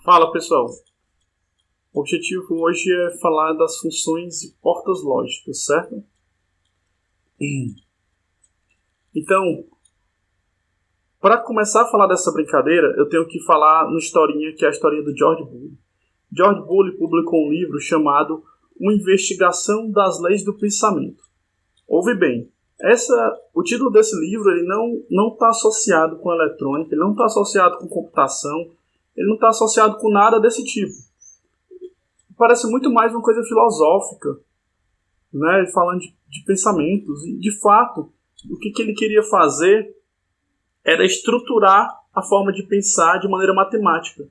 Fala pessoal, o objetivo hoje é falar das funções e portas lógicas, certo? Então, para começar a falar dessa brincadeira, eu tenho que falar no historinha que é a historinha do George Boole. George Boole publicou um livro chamado Uma Investigação das Leis do Pensamento. Ouve bem, o título desse livro ele não está associado com eletrônica, ele não está associado com computação, ele não está associado com nada desse tipo. Parece muito mais uma coisa filosófica, né? Falando de pensamentos. E, de fato, o que ele queria fazer era estruturar a forma de pensar de maneira matemática.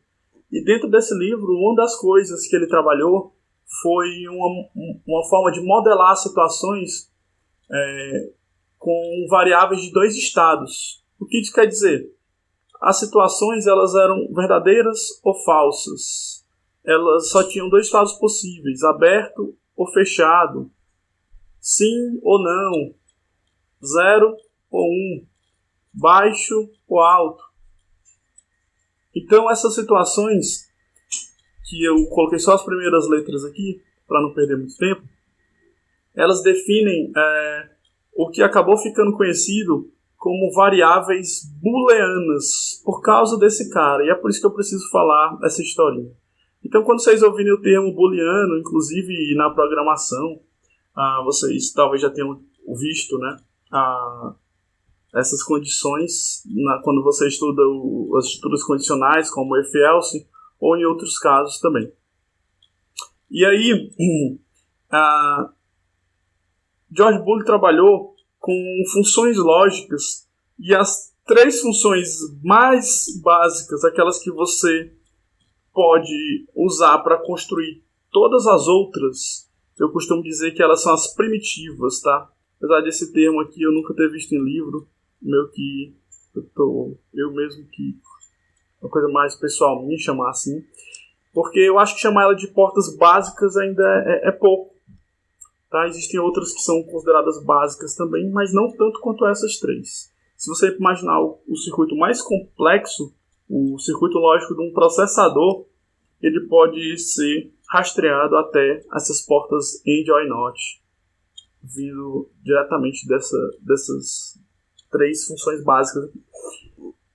E dentro desse livro, uma das coisas que ele trabalhou foi uma forma de modelar situações com variáveis de dois estados. O que isso quer dizer? As situações elas eram verdadeiras ou falsas. Elas só tinham dois estados possíveis, aberto ou fechado, sim ou não, 0 ou 1, baixo ou alto. Então essas situações, que eu coloquei só as primeiras letras aqui, para não perder muito tempo, elas definem o que acabou ficando conhecido como variáveis booleanas, por causa desse cara, e é por isso que eu preciso falar essa historinha. Então, quando vocês ouvirem o termo booleano, inclusive na programação, vocês talvez já tenham visto, né, essas condições quando você estuda as estruturas condicionais, como if-else, ou em outros casos também. E aí, George Boole trabalhou com funções lógicas, e as três funções mais básicas, aquelas que você pode usar para construir todas as outras, eu costumo dizer que elas são as primitivas, tá? Apesar desse termo aqui eu nunca ter visto em livro, eu mesmo que uma coisa mais pessoal minha chamar assim, porque eu acho que chamar ela de portas básicas ainda é pouco. Tá? Existem outras que são consideradas básicas também, mas não tanto quanto essas três. Se você imaginar o circuito mais complexo, o circuito lógico de um processador, ele pode ser rastreado até essas portas AND OR NOT, vindo diretamente dessas três funções básicas.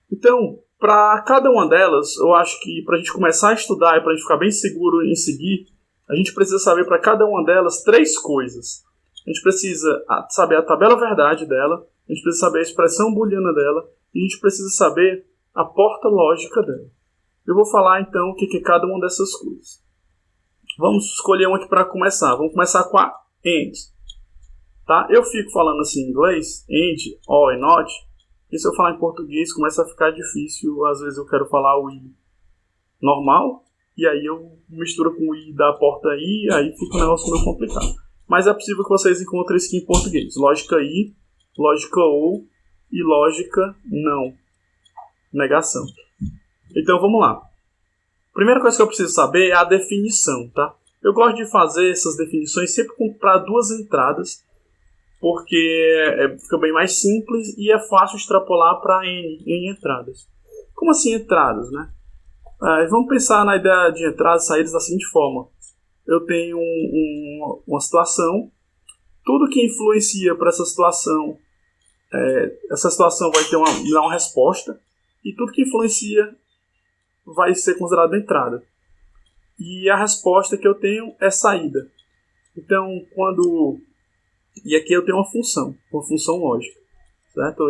Então, para cada uma delas, eu acho que para a gente começar a estudar e para a gente ficar bem seguro em seguir, a gente precisa saber para cada uma delas três coisas. A gente precisa saber a tabela verdade dela, a gente precisa saber a expressão booleana dela, e a gente precisa saber a porta lógica dela. Eu vou falar então o que é cada uma dessas coisas. Vamos escolher uma aqui para começar. Vamos começar com a AND. Tá? Eu fico falando assim em inglês, AND, OR e NOT, e se eu falar em português começa a ficar difícil. Às vezes eu quero falar o I normal, e aí eu misturo com o I da porta I, aí fica um negócio meio complicado. Mas é possível que vocês encontrem isso aqui em português. Lógica I, lógica OU e lógica não. Negação. Então vamos lá. Primeira coisa que eu preciso saber é a definição, tá? Eu gosto de fazer essas definições sempre para duas entradas, porque fica bem mais simples e é fácil extrapolar para N entradas. Como assim entradas, né? Vamos pensar na ideia de entradas e saídas da seguinte forma. Eu tenho uma situação, tudo que influencia para essa situação vai ter uma resposta, e tudo que influencia vai ser considerado entrada. E a resposta que eu tenho é saída. Então, e aqui eu tenho uma função lógica, certo?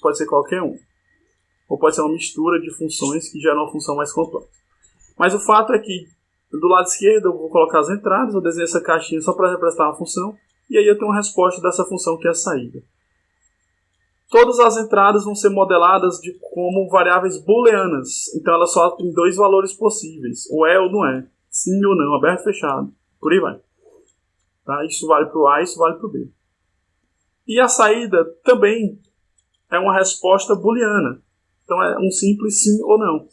Pode ser qualquer um. Ou pode ser uma mistura de funções que gera uma função mais complexa. Mas o fato é que, do lado esquerdo, eu vou colocar as entradas, eu desenho essa caixinha só para representar uma função, e aí eu tenho uma resposta dessa função que é a saída. Todas as entradas vão ser modeladas como variáveis booleanas, então elas só têm dois valores possíveis, ou é ou não é, sim ou não, aberto ou fechado, por aí vai. Tá? Isso vale para o A, isso vale para o B. E a saída também é uma resposta booleana. Então é um simples sim ou não.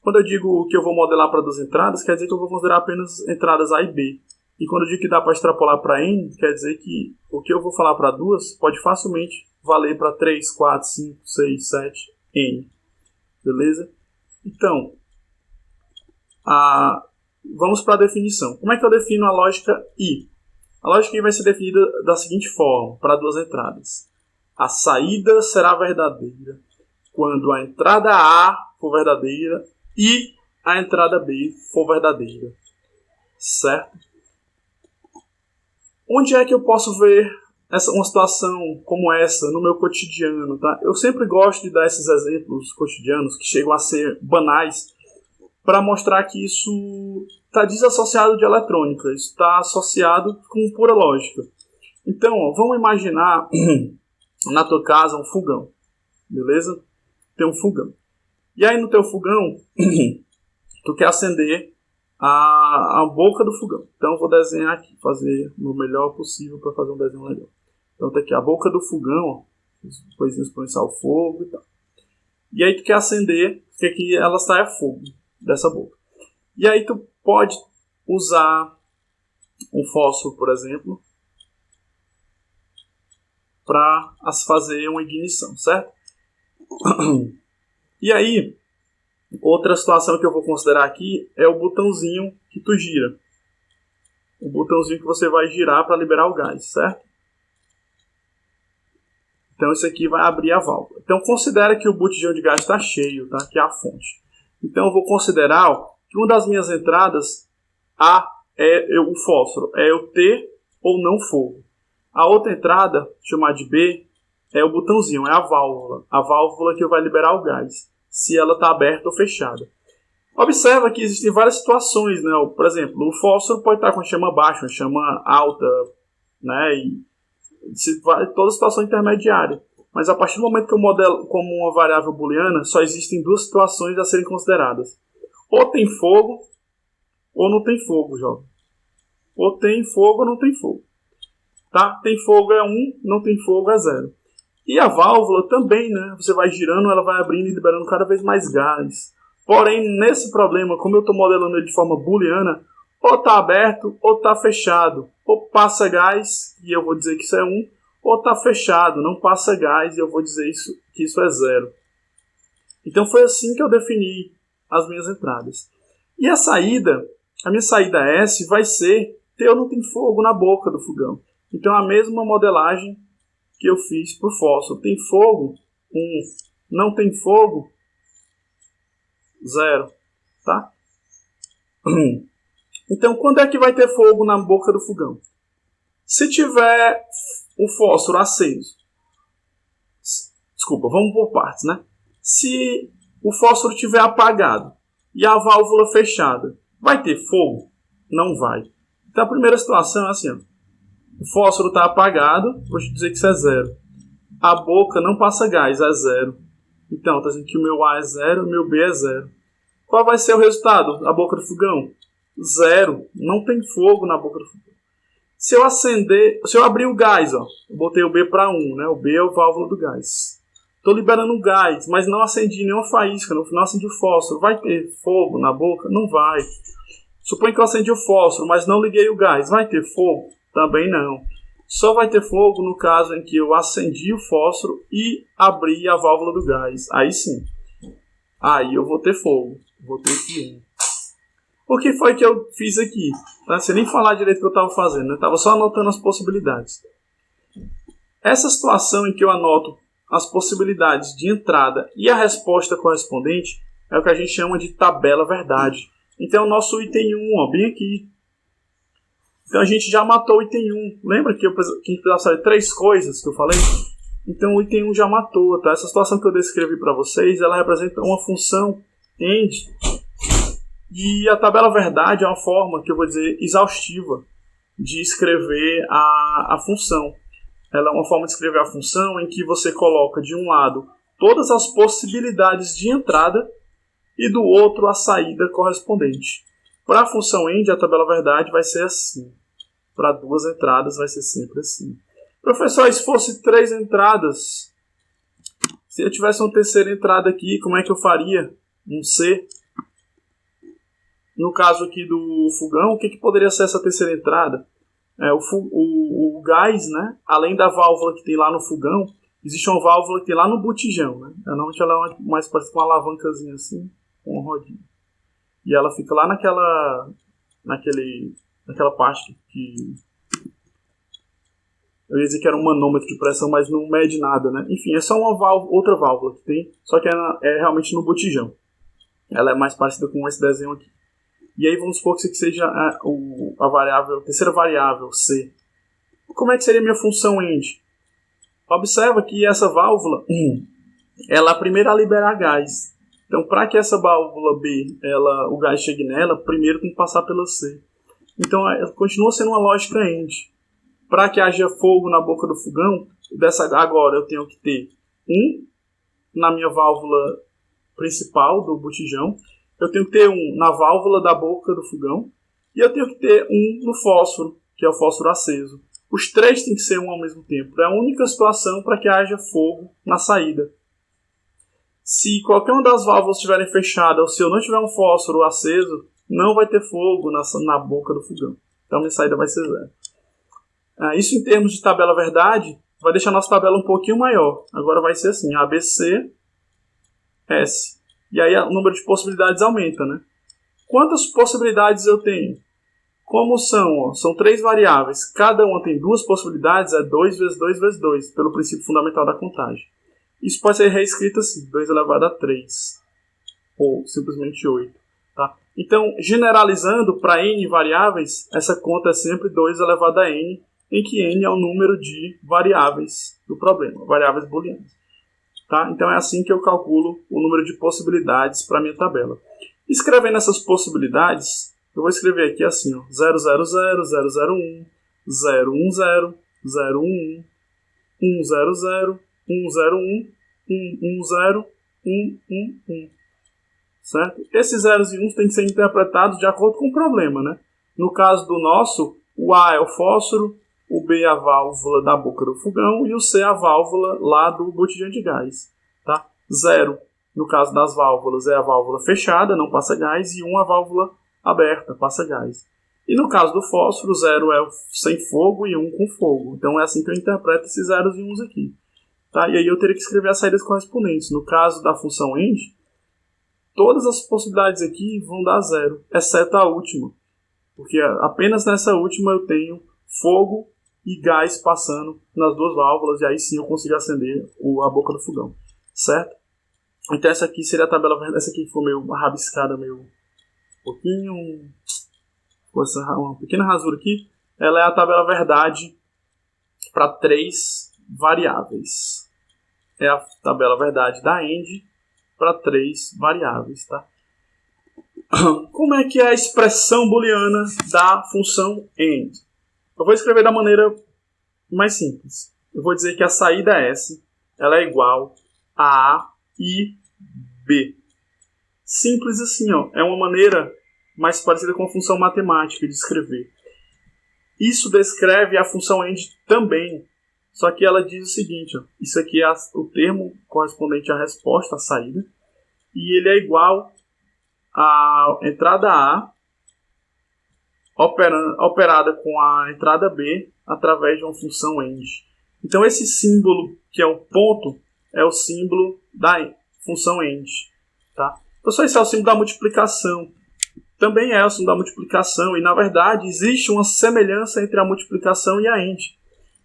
Quando eu digo que eu vou modelar para duas entradas, quer dizer que eu vou considerar apenas entradas A e B. E quando eu digo que dá para extrapolar para N, quer dizer que o que eu vou falar para duas pode facilmente valer para 3, 4, 5, 6, 7, N. Beleza? Então, Vamos para a definição. Como é que eu defino a lógica I? A lógica I vai ser definida da seguinte forma, para duas entradas. A saída será verdadeira quando a entrada A for verdadeira e a entrada B for verdadeira. Certo? Onde é que eu posso ver uma situação como essa no meu cotidiano? Tá? Eu sempre gosto de dar esses exemplos cotidianos que chegam a ser banais para mostrar que isso está desassociado de eletrônica, isso está associado com pura lógica. Então, vamos imaginar na tua casa um fogão, beleza? Tem um fogão. E aí no teu fogão, tu quer acender a boca do fogão. Então eu vou desenhar aqui, fazer o melhor possível para fazer um desenho legal. Então tá aqui a boca do fogão, ó, coisinhas para começar o fogo e tal. E aí tu quer acender, quer que ela saia fogo dessa boca. E aí tu pode usar um fósforo, por exemplo, para fazer uma ignição, certo? E aí, outra situação que eu vou considerar aqui é o botãozinho que tu gira. O botãozinho que você vai girar para liberar o gás, certo? Então isso aqui vai abrir a válvula. Então considera que o botijão de gás está cheio, tá? Que é a fonte. Então eu vou considerar que uma das minhas entradas é o fósforo, é eu ter ou não fogo. A outra entrada, chamar de B, é o botãozinho, é a válvula que vai liberar o gás, se ela está aberta ou fechada. Observa que existem várias situações, né? Por exemplo, o fósforo pode estar com a chama baixa, uma chama alta, né? E toda situação intermediária. Mas a partir do momento que eu modelo como uma variável booleana, só existem duas situações a serem consideradas. Ou tem fogo, ou não tem fogo, jovem. Ou tem fogo, ou não tem fogo. Tá? Tem fogo é 1, não tem fogo é 0. E a válvula também, né? Você vai girando, ela vai abrindo e liberando cada vez mais gás. Porém, nesse problema, como eu estou modelando ele de forma booleana, ou está aberto ou está fechado. Ou passa gás, e eu vou dizer que isso é 1, ou está fechado, não passa gás, e eu vou dizer que isso é 0. Então foi assim que eu defini as minhas entradas. E a minha saída S vai ser ter ou não tem fogo na boca do fogão. Então a mesma modelagem que eu fiz para o fósforo. Tem fogo? 1. Não tem fogo? 0. Tá? Então, quando é que vai ter fogo na boca do fogão? Se tiver o fósforo aceso. Desculpa, vamos por partes, né? Se o fósforo estiver apagado e a válvula fechada, vai ter fogo? Não vai. Então, a primeira situação é assim, ó. O fósforo está apagado, vou te dizer que isso é 0. A boca não passa gás, é 0. Então, está dizendo que o meu A é 0 e o meu B é 0. Qual vai ser o resultado da boca do fogão? 0. Não tem fogo na boca do fogão. Se eu abrir o gás, ó, eu botei o B para 1, né? O B é a válvula do gás. Estou liberando gás, mas não acendi nenhuma faísca, no final acendi o fósforo. Vai ter fogo na boca? Não vai. Suponho que eu acendi o fósforo, mas não liguei o gás. Vai ter fogo? Também não. Só vai ter fogo no caso em que eu acendi o fósforo e abri a válvula do gás. Aí sim. Aí eu vou ter fogo. Vou ter que... O que foi que eu fiz aqui? Tá? Sem nem falar direito o que eu estava fazendo. Eu estava só anotando as possibilidades. Essa situação em que eu anoto as possibilidades de entrada e a resposta correspondente é o que a gente chama de tabela verdade. Então o nosso item 1, ó, bem aqui. Então a gente já matou o item 1. Lembra que a gente precisava saber 3 coisas que eu falei? Então o item 1 já matou. Tá? Essa situação que eu descrevi para vocês, ela representa uma função end. E a tabela verdade é uma forma, que eu vou dizer, exaustiva de escrever a função. Ela é uma forma de escrever a função em que você coloca de um lado todas as possibilidades de entrada e do outro a saída correspondente. Para a função end, a tabela verdade vai ser assim. Para 2 entradas vai ser sempre assim. Professor, e se fosse 3 entradas? Se eu tivesse uma terceira entrada aqui, como é que eu faria? Um C? No caso aqui do fogão, o que poderia ser essa terceira entrada? O gás, né? Além da válvula que tem lá no fogão, existe uma válvula que tem lá no botijão. Né? Normalmente ela é mais parecida com uma alavancazinha assim, com uma rodinha. e ela fica lá naquela parte que eu ia dizer que era um manômetro de pressão, mas não mede nada, né? Enfim, é só outra válvula que tem, só que é realmente no botijão. Ela é mais parecida com esse desenho aqui. E aí vamos supor que isso aqui seja a terceira variável, C. Como é que seria a minha função END? Observa que essa válvula, ela é a primeira a liberar gás. Então, para que essa válvula B, o gás chegue nela, primeiro tem que passar pela C. Então, continua sendo uma lógica END. Para que haja fogo na boca do fogão, agora eu tenho que ter na minha válvula principal do botijão, eu tenho que ter na válvula da boca do fogão, e eu tenho que ter no fósforo, que é o fósforo aceso. Os três têm que ser ao mesmo tempo. É a única situação para que haja fogo na saída. Se qualquer uma das válvulas estiverem fechadas, ou se eu não tiver um fósforo aceso, não vai ter fogo na boca do fogão. Então, minha saída vai ser 0. Isso em termos de tabela verdade, vai deixar a nossa tabela um pouquinho maior. Agora vai ser assim, ABC, S. E aí o número de possibilidades aumenta, né? Quantas possibilidades eu tenho? Como são 3 variáveis, cada uma tem 2 possibilidades, é 2 vezes 2 vezes 2, pelo princípio fundamental da contagem. Isso pode ser reescrito assim, 2 elevado a 3, ou simplesmente 8. Tá? Então, generalizando para n variáveis, essa conta é sempre 2 elevado a n, em que n é o número de variáveis do problema, variáveis booleanas. Tá? Então é assim que eu calculo o número de possibilidades para a minha tabela. Escrevendo essas possibilidades, eu vou escrever aqui assim, ó, 000, 001, 010, 011, 100, 101, 110, 111. Certo? Esses zeros e uns têm que ser interpretados de acordo com o problema, né? No caso do nosso, o A é o fósforo, o B é a válvula da boca do fogão e o C é a válvula lá do botijão de gás. Tá? 0, no caso das válvulas, é a válvula fechada, não passa gás, e 1 a válvula aberta, passa gás. E no caso do fósforo, 0 é sem fogo e 1 com fogo. Então é assim que eu interpreto esses zeros e uns aqui. Tá? E aí eu teria que escrever as saídas correspondentes. No caso da função END, todas as possibilidades aqui vão dar 0, exceto a última. Porque apenas nessa última eu tenho fogo e gás passando nas 2 válvulas, e aí sim eu consigo acender a boca do fogão. Certo? Então essa aqui seria a tabela verdade. Essa aqui foi meio rabiscada, meio pouquinho, uma pequena rasura aqui. Ela é a tabela verdade para 3 variáveis. É a tabela verdade da END para 3 variáveis, tá? Como é que é a expressão booleana da função END? Eu vou escrever da maneira mais simples. Eu vou dizer que a saída S ela é igual a A e B. Simples assim, ó. É uma maneira mais parecida com a função matemática de escrever. Isso descreve a função END também. Só que ela diz o seguinte, ó, isso aqui é o termo correspondente à resposta, à saída, e ele é igual à entrada A operada com a entrada B através de uma função END. Então esse símbolo, que é o ponto, é o símbolo da função END. Tá? Então só esse é o símbolo da multiplicação. Também é o símbolo da multiplicação, e na verdade existe uma semelhança entre a multiplicação e a END.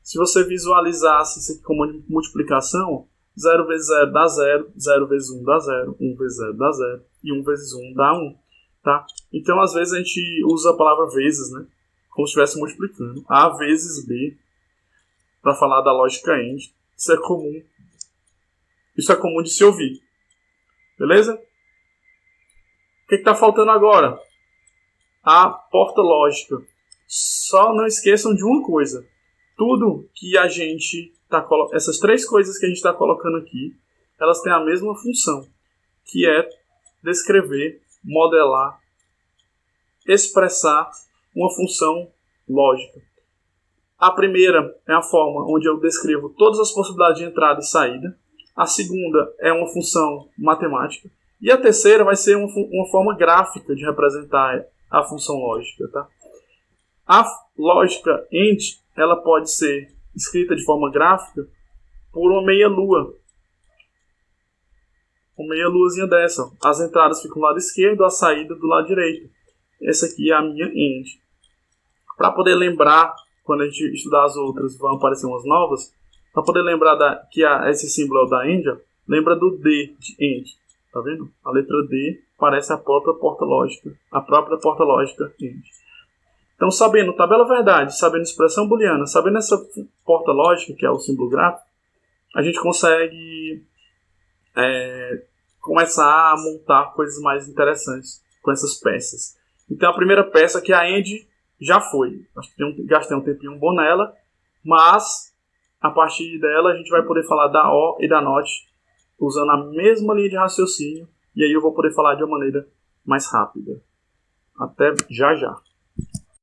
Se você visualizasse isso aqui como multiplicação, 0 vezes 0 dá 0, 0 vezes 1 dá 0, 1 vezes 0 dá 0, e 1 vezes 1 dá 1. Tá? Então, às vezes, a gente usa a palavra vezes, né? Como se estivesse multiplicando. A vezes B, para falar da lógica END. Isso é comum. Isso é comum de se ouvir. Beleza? O que está faltando agora? A porta lógica. Só não esqueçam de uma coisa. Tudo que a gente está colocando, essas 3 coisas que a gente está colocando aqui, elas têm a mesma função, que é descrever, modelar, expressar uma função lógica. A primeira é a forma onde eu descrevo todas as possibilidades de entrada e saída. A segunda é uma função matemática. E a terceira vai ser uma forma gráfica de representar a função lógica. Tá? A lógica END ela pode ser escrita de forma gráfica por uma meia-lua. com meia luazinha dessa. As entradas ficam do lado esquerdo, a saída do lado direito. Essa aqui é a minha end. Para poder lembrar, quando a gente estudar as outras, vão aparecer umas novas. Para poder lembrar que esse símbolo é o da end, ó, lembra do D de end. Tá vendo? A letra D parece a própria porta lógica end. Então, sabendo tabela verdade, sabendo expressão booleana, sabendo essa porta lógica, que é o símbolo gráfico, a gente consegue começar a montar coisas mais interessantes com essas peças. Então, a primeira peça, que é a end, já foi. Gastei um tempinho bom nela, mas a partir dela a gente vai poder falar da O e da NOT usando a mesma linha de raciocínio, e aí eu vou poder falar de uma maneira mais rápida. Até já já.